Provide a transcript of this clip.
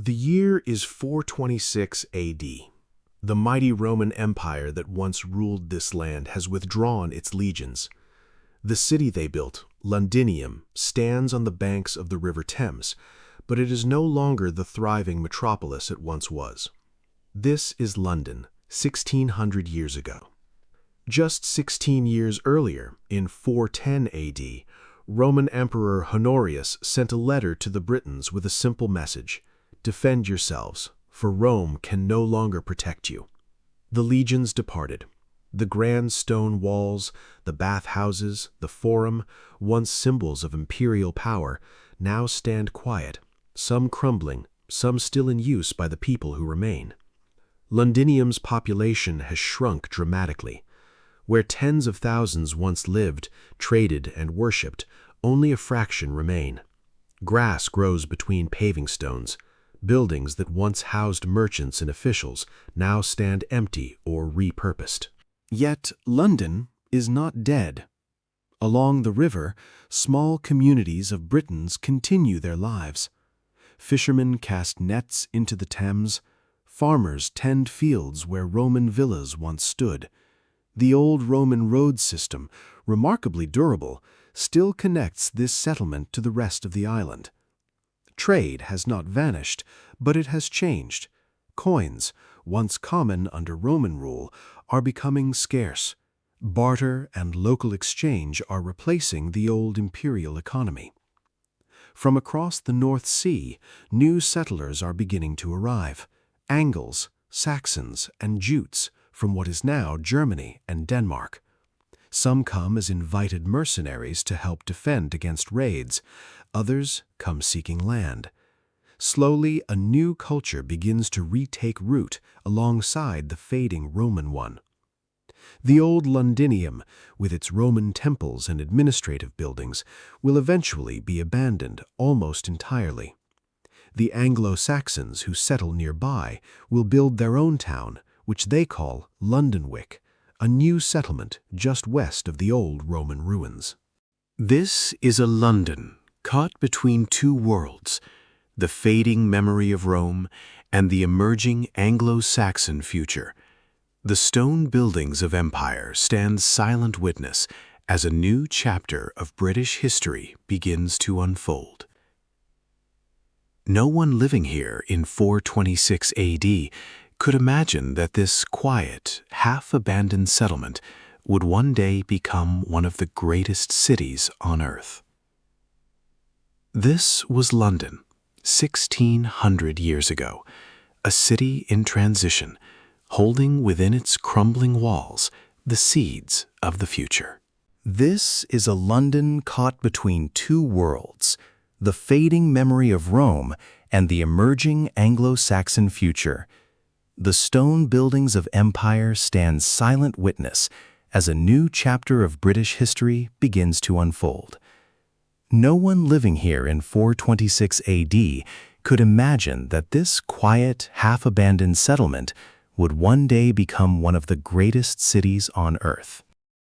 The year is 426 AD. The mighty Roman Empire that once ruled this land has withdrawn its legions. The city they built, Londinium, stands on the banks of the River Thames, but it is no longer the thriving metropolis it once was. This is London, 1600 years ago. Just 16 years earlier, in 410 AD, Roman Emperor Honorius sent a letter to the Britons with a simple message: "Defend yourselves, for Rome can no longer protect you." The legions departed. The grand stone walls, the bathhouses, the forum, once symbols of imperial power, now stand quiet, some crumbling, some still in use by the people who remain. Londinium's population has shrunk dramatically. Where tens of thousands once lived, traded, and worshipped, only a fraction remain. Grass grows between paving stones. Buildings that once housed merchants and officials now stand empty or repurposed. Yet London is not dead. Along the river, small communities of Britons continue their lives. Fishermen cast nets into the Thames. Farmers tend fields where Roman villas once stood. The old Roman road system, remarkably durable, still connects this settlement to the rest of the island. Trade has not vanished, but it has changed. Coins, once common under Roman rule, are becoming scarce. Barter and local exchange are replacing the old imperial economy. From across the North Sea, new settlers are beginning to arrive: Angles, Saxons, and Jutes from what is now Germany and Denmark. Some come as invited mercenaries to help defend against raids. Others come seeking land. Slowly, a new culture begins to retake root alongside the fading Roman one. The old Londinium, with its Roman temples and administrative buildings, will eventually be abandoned almost entirely. The Anglo-Saxons who settle nearby will build their own town, which they call Londonwick, a new settlement just west of the old Roman ruins. This is a London caught between two worlds: the fading memory of Rome and the emerging Anglo-Saxon future. The stone buildings of empire stand silent witness as a new chapter of British history begins to unfold. No one living here in 426 AD could imagine that this quiet, half-abandoned settlement would one day become one of the greatest cities on earth. This was London, 1600 years ago, a city in transition, holding within its crumbling walls the seeds of the future. This is a London caught between two worlds: the fading memory of Rome and the emerging Anglo-Saxon future. The stone buildings of empire stand silent witness as a new chapter of British history begins to unfold. No one living here in 426 AD could imagine that this quiet, half-abandoned settlement would one day become one of the greatest cities on earth.